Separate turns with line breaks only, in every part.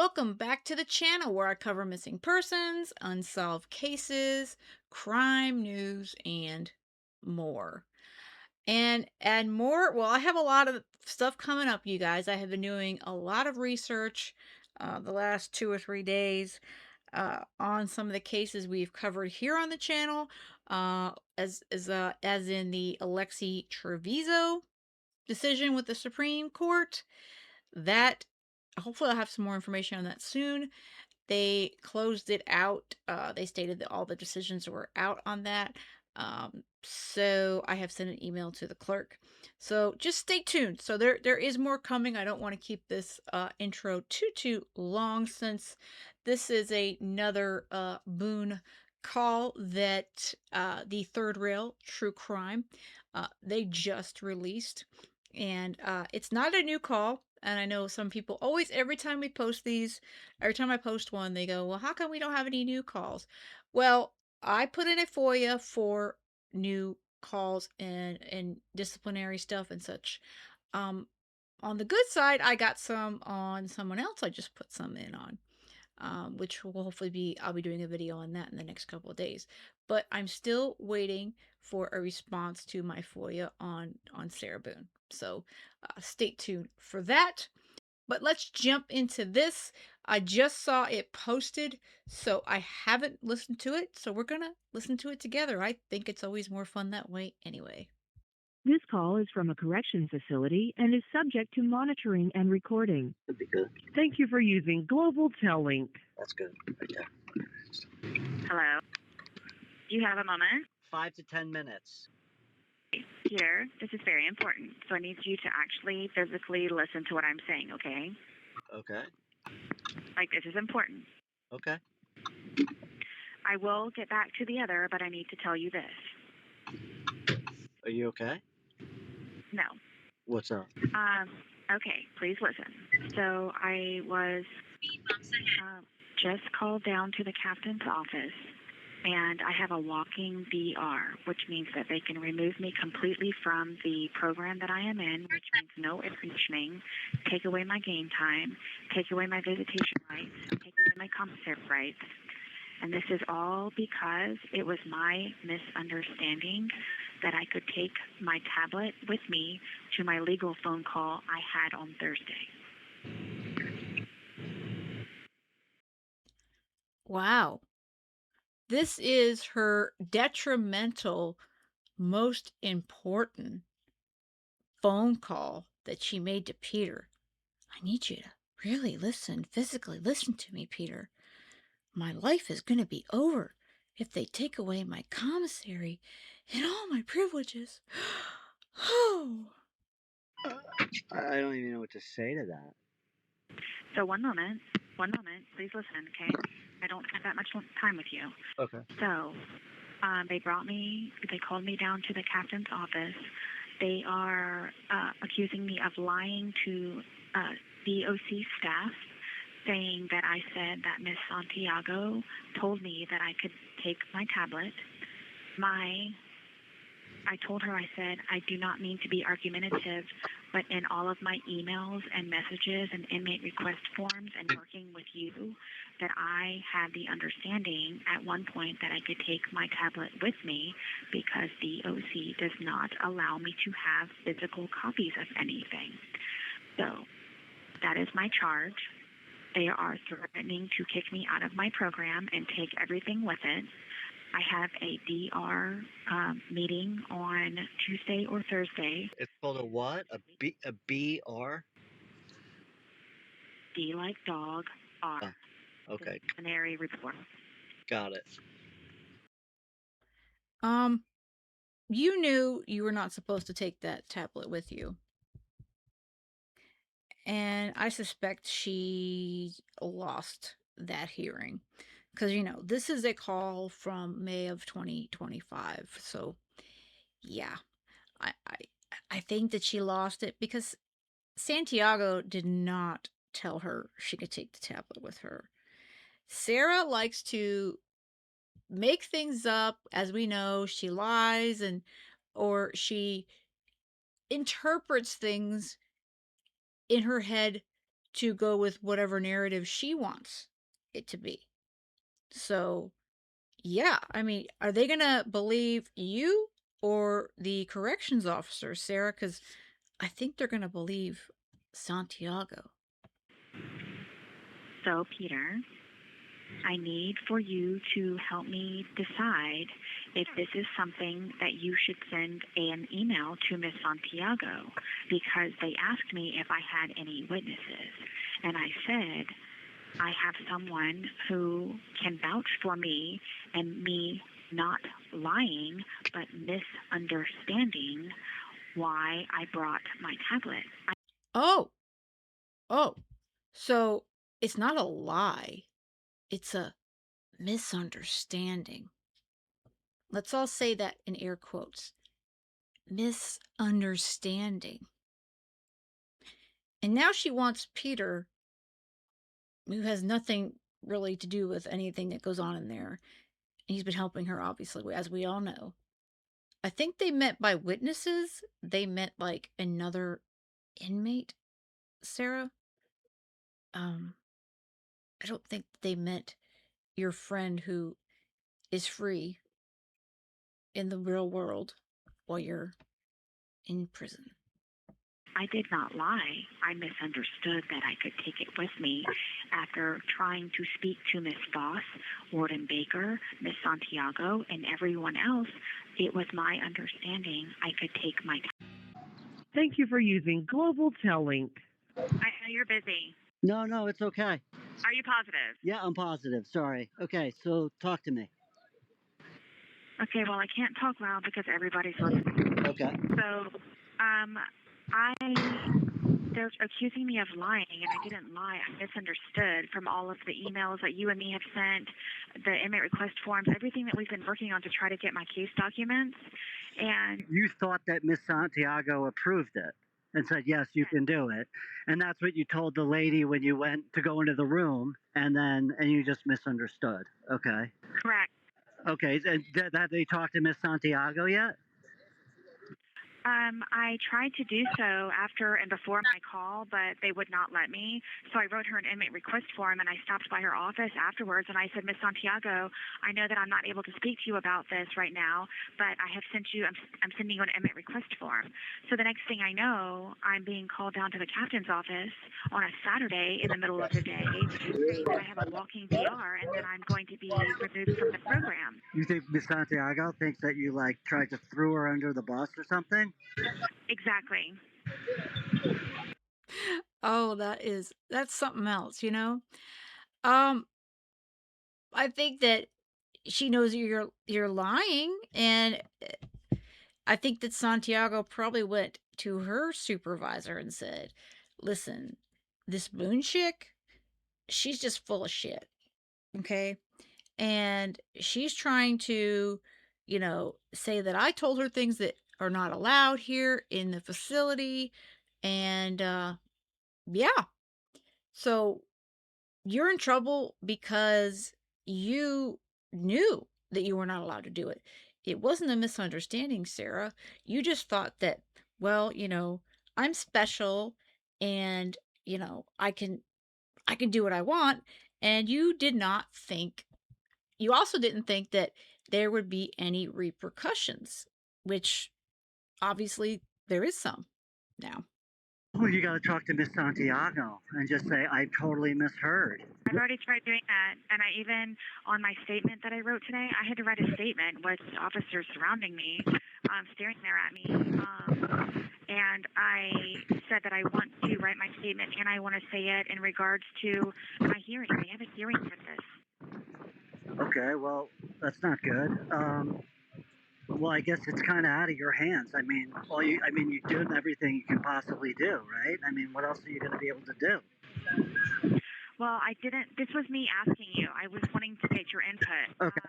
Welcome back to the channel where I cover missing persons, unsolved cases, crime news, and more. And more, well, I have a lot of stuff coming up, you guys. I have been doing a lot of research the last 2 or 3 days on some of the cases we've covered here on the channel, as in the Alexi Treviso decision with the Supreme Court. That hopefully I'll have some more information on that soon. They closed it out. They stated that all the decisions were out on that. So I have sent an email to the clerk. So just stay tuned. So there is more coming. I don't want to keep this intro too long, since this is another Boone call that the Third Rail True Crime they just released. And it's not a new call. And I know some people always, every time we post these, every time I post one, they go, well, how come we don't have any new calls? Well, I put in a FOIA for new calls and disciplinary stuff and such. Um, on the good side, I got some on someone else. I just put some in on, which will hopefully be, I'll be doing a video on that in the next couple of days. But I'm still waiting for a response to my FOIA on Sarah Boone. So stay tuned for that. But let's jump into this. I just saw it posted, so I haven't listened to it. So we're going to listen to it together. I think it's always more fun that way anyway.
This call is from a correction facility and is subject to monitoring and recording.
That'd be good.
Thank you for using Global Tellink.
That's good. Right there.
Hello. Do you have a moment?
5 to 10 minutes.
Peter, this is very important. So I need you to actually physically listen to what I'm saying, okay?
Okay.
Like, this is important.
Okay.
I will get back to the other, but I need to tell you this.
Are you okay?
No.
What's up?
Okay, please listen. So I was just called down to the captain's office, and I have a walking VR, which means that they can remove me completely from the program that I am in, which means no air conditioning, take away my game time, take away my visitation rights, take away my commissary rights. And this is all because it was my misunderstanding that I could take my tablet with me to my legal phone call I had on Thursday.
Wow. This is her detrimental, most important phone call that she made to Peter. I need you to really listen, physically listen to me, Peter. My life is going to be over if they take away my commissary and all my privileges. Oh.
I don't even know what to say to that.
So one moment, please listen, okay? I don't have that much time with you.
Okay.
So they called me down to the captain's office. They are accusing me of lying to DOC staff, saying that I said that Miss Santiago told me that I could take my tablet. I told her, I said, I do not mean to be argumentative, but in all of my emails and messages and inmate request forms and working with you, that I had the understanding at one point that I could take my tablet with me because the OC does not allow me to have physical copies of anything. So that is my charge. They are threatening to kick me out of my program and take everything with it. I have a DR meeting on Tuesday or Thursday.
It's called a what? A BR?
D like dog, R.
Okay.
Disciplinary report.
Got it.
You knew you were not supposed to take that tablet with you. And I suspect she lost that hearing. Because, this is a call from May of 2025. So, yeah, I think that she lost it because Santiago did not tell her she could take the tablet with her. Sarah likes to make things up. As we know, she lies or she interprets things in her head to go with whatever narrative she wants it to be. So, yeah, I mean, are they going to believe you or the corrections officer, Sarah? Because I think they're going to believe Santiago.
So, Peter, I need for you to help me decide if this is something that you should send an email to Miss Santiago, because they asked me if I had any witnesses. And I said, I have someone who can vouch for me, and me not lying, but misunderstanding why I brought my tablet.
Oh, oh, so it's not a lie, it's a misunderstanding. Let's all say that in air quotes. Misunderstanding. And now she wants Peter, who has nothing really to do with anything that goes on in there. He's been helping her, obviously, as we all know. I think they meant by witnesses, they meant like another inmate, Sarah. I don't think they meant your friend who is free in the real world while you're in prison.
I did not lie. I misunderstood that I could take it with me. After trying to speak to Miss Voss, Warden Baker, Miss Santiago, and everyone else, it was my understanding I could take my time.
Thank you for using Global Tellink.
I know you're busy.
No, it's okay.
Are you positive?
Yeah, I'm positive. Sorry. Okay, so talk to me.
Okay, well, I can't talk loud because everybody's listening.
Okay.
So, they're accusing me of lying, and I didn't lie. I misunderstood from all of the emails that you and me have sent, the inmate request forms, everything that we've been working on to try to get my case documents. And
You thought that Miss Santiago approved it and said, yes, you can do it. And that's what you told the lady when you went to go into the room, and you just misunderstood. Okay.
correct.
Okay, and have they talked to Miss Santiago yet?
I tried to do so after and before my call, but they would not let me. So I wrote her an inmate request form, and I stopped by her office afterwards, and I said, Miss Santiago, I know that I'm not able to speak to you about this right now, but I have sent you, I'm sending you an inmate request form. So the next thing I know, I'm being called down to the captain's office on a Saturday in the middle of the day, saying that I have a walking PR and that I'm going to be removed from the program.
You think Miss Santiago thinks that you like tried to throw her under the bus or something?
Exactly.
Oh, that's something else, you know? Um, I think that she knows you're lying, and I think that Santiago probably went to her supervisor and said, "Listen, this Boone chick, she's just full of shit, okay? And she's trying to, say that I told her things that are not allowed here in the facility, and yeah. So you're in trouble because you knew that you were not allowed to do it. It wasn't a misunderstanding, Sarah. You just thought that, well, I'm special, and, I can do what I want, and you also didn't think that there would be any repercussions, which obviously there is some now.
Well, you got to talk to Miss Santiago and just say, I totally misheard.
I've already tried doing that, and I even, on my statement that I wrote today, I had to write a statement with officers surrounding me, staring there at me, and I said that I want to write my statement, and I want to say it in regards to my hearing. They have a hearing for this.
Okay, well, that's not good. Well, I guess it's kind of out of your hands. I mean, you're doing everything you can possibly do, right? I mean, what else are you going to be able to do?
Well, I didn't. This was me asking you. I was wanting to get your input.
Okay.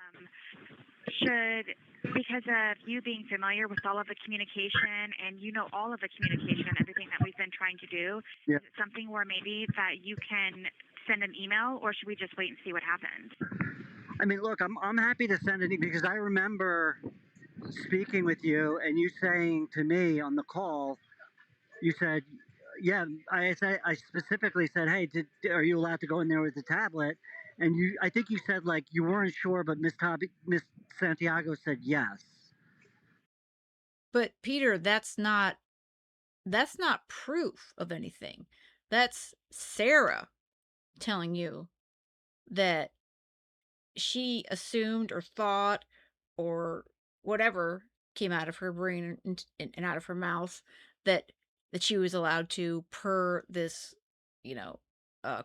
Because of you being familiar with all of the communication, and all of the communication and everything that we've been trying to do,
Yeah.
is it something where maybe that you can send an email, or should we just wait and see what happens?
I mean, look, I'm happy to send it because I remember speaking with you and you saying to me on the call, you said, yeah, I specifically said, hey, are you allowed to go in there with the tablet? And I think you said like you weren't sure, but Miss Santiago said yes.
But Peter, that's not proof of anything. That's Sarah telling you that she assumed or thought or whatever came out of her brain and out of her mouth that she was allowed to per this, you know,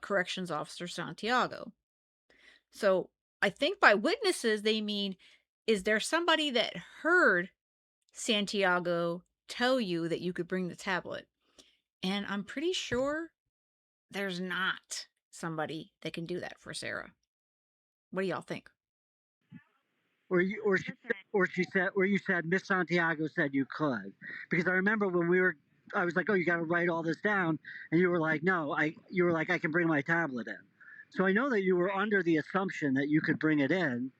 corrections officer Santiago. So I think by witnesses they mean, is there somebody that heard Santiago tell you that you could bring the tablet? And I'm pretty sure there's not somebody that can do that for Sarah. What do y'all think?
Or you,
Listen,
or you said Miss Santiago said you could, because I remember when I was like, oh, you got to write all this down, and you were like, no, you were like, I can bring my tablet in. So I know that you were under the assumption that you could bring it in.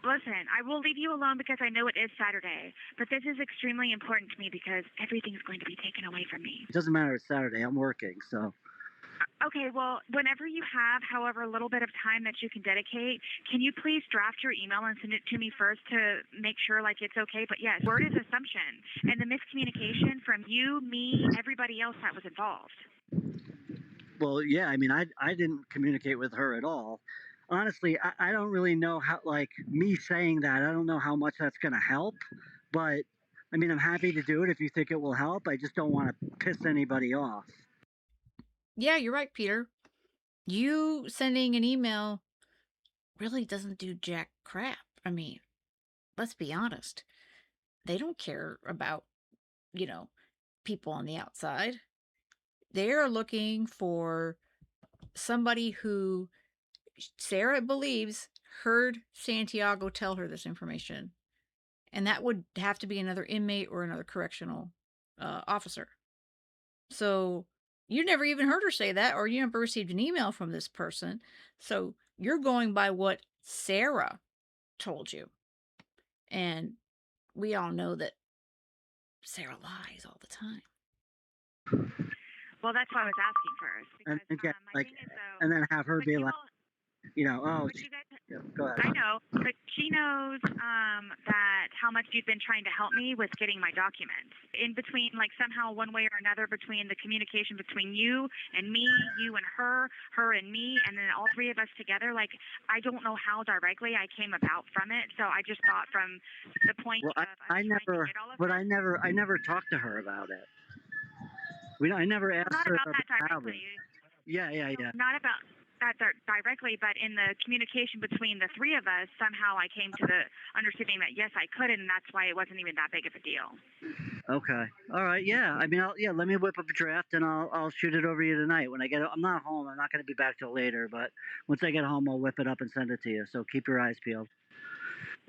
listen, I will leave you alone because I know it is Saturday, but this is extremely important to me because everything's going to be taken away from me.
It doesn't matter. It's Saturday. I'm working, so.
Okay, well, whenever you have, however, a little bit of time that you can dedicate, can you please draft your email and send it to me first to make sure, like, it's okay? But yes, word is assumption, and the miscommunication from you, me, everybody else that was involved.
Well, yeah. I mean, I didn't communicate with her at all. Honestly, I don't really know how. Like me saying that, I don't know how much that's gonna help. But I mean, I'm happy to do it if you think it will help. I just don't want to piss anybody off.
Yeah, you're right, Peter. You sending an email really doesn't do jack crap. I mean, let's be honest. They don't care about, you know, people on the outside. They're looking for somebody who Sarah believes heard Santiago tell her this information. And that would have to be another inmate or another correctional officer. So you never even heard her say that, or you never received an email from this person. So you're going by what Sarah told you. And we all know that Sarah lies all the time.
Well, that's why I was asking first
And,
because
get
my
like,
thing is though,
and then have her
but
be
you
like,
all,
oh,
but you guys,
yeah, go ahead.
I know, but she knows that how much you've been trying to help me with getting my documents. In between, like somehow one way or another, between the communication between you and me, you and her and me, and then all three of us together, like I don't know how directly I came about from it. So I just thought from the point
Well,
of us
I
trying
never,
to get all of
but
this.
I never talked to her about it. I never
Well,
asked
not
her
about that
about it.
directly.
Yeah, yeah, yeah.
Not about that directly, but in the communication between the three of us, somehow I came to the understanding that yes, I could, and that's why it wasn't even that big of a deal.
Okay. All right. Yeah. I mean, let me whip up a draft and I'll shoot it over you tonight when I get. I'm not home. I'm not going to be back till later. But once I get home, I'll whip it up and send it to you. So keep your eyes peeled.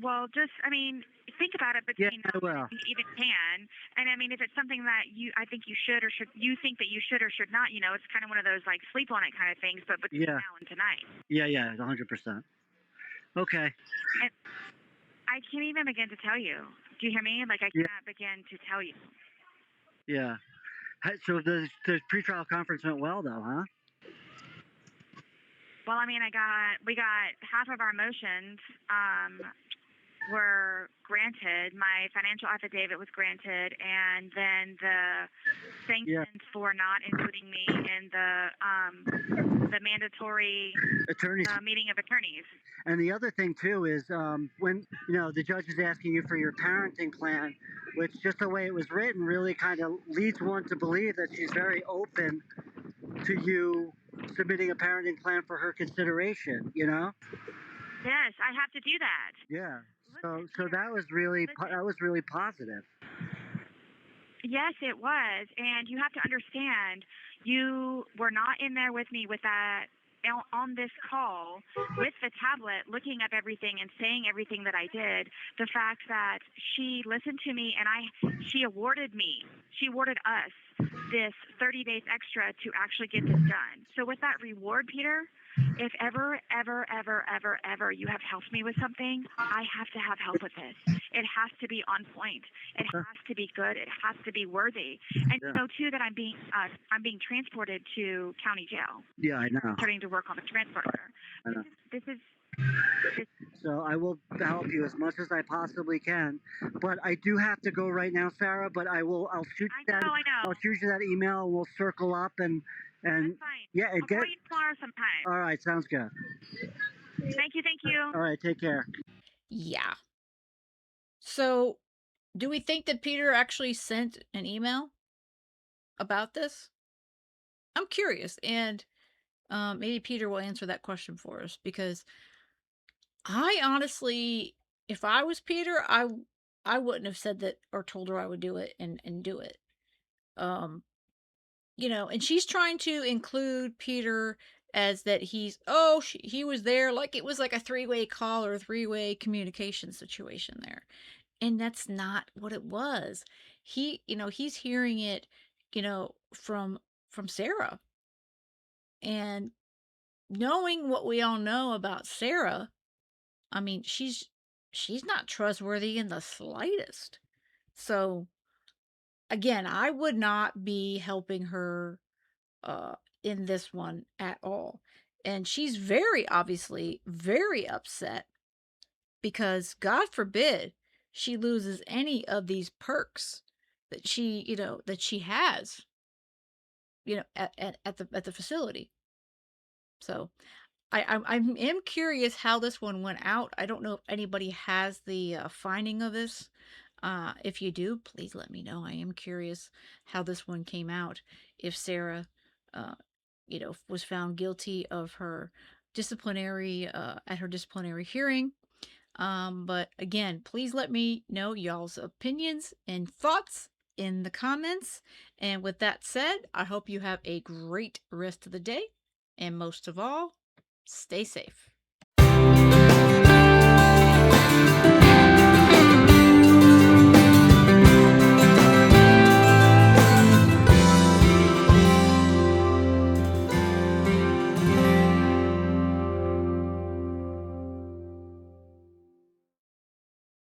Well, just I mean, think about it
Yeah,
between
I
now
will.
and you even can. And I mean, if it's something that I think you should or should you think that you should or should not, it's kind of one of those like sleep on it kind of things. But between
Yeah.
now and tonight.
Yeah. Yeah. 100%. Okay.
And I can't even begin to tell you. Do you hear me? Like I
Yeah.
cannot begin to tell you.
Yeah. So the pretrial conference went well, though, huh?
Well, I mean, we got half of our motions were granted. My financial affidavit was granted, and then the sanctions for not including me in the mandatory
Attorneys.
meeting of attorneys.
And the other thing too is when the judge is asking you for your parenting plan, which just the way it was written really kind of leads one to believe that she's very open to you submitting a parenting plan for her consideration.
Yes, I have to do that.
Yeah.
Listen,
So
Peter,
that was really positive.
yes, it was. And you have to understand, you were not in there with me with that on this call with the tablet, looking up everything and saying everything that I did. The fact that she listened to me and she awarded us this 30 days extra to actually get this done. So with that reward, Peter, If ever you have helped me with something, I have to have help with this. It has to be on point. It
Sure.
has to be good. It has to be worthy. And
Yeah.
you know too that I'm being transported to county jail.
Yeah, I know.
Starting to work on the transporter.
I know.
This is
So I will help you as much as I possibly can. But I do have to go right now, Sarah. But I'll shoot you that.
I know.
I'll shoot you that email. And we'll circle up and
That's fine.
yeah,
I'll call you tomorrow sometime.
All right, sounds good.
Thank you.
All right, take care.
Yeah. So, do we think that Peter actually sent an email about this? I'm curious, and maybe Peter will answer that question for us, because I honestly, if I was Peter, I wouldn't have said that or told her I would do it and do it. Um, and she's trying to include Peter as that he was there, like it was like a three-way call or a three-way communication situation there. And that's not what it was. He's hearing it, from Sarah. And knowing what we all know about Sarah, I mean, she's not trustworthy in the slightest. So again, I would not be helping her uh in this one at all. And she's very obviously very upset, because God forbid she loses any of these perks that she has, at the facility. So I'm curious how this one went out. I don't know if anybody has the finding of this. If you do, please let me know. I am curious how this one came out. If Sarah, uh, was found guilty of her disciplinary at her disciplinary hearing. But again, please let me know y'all's opinions and thoughts in the comments. And with that said, I hope you have a great rest of the day. And most of all, stay safe.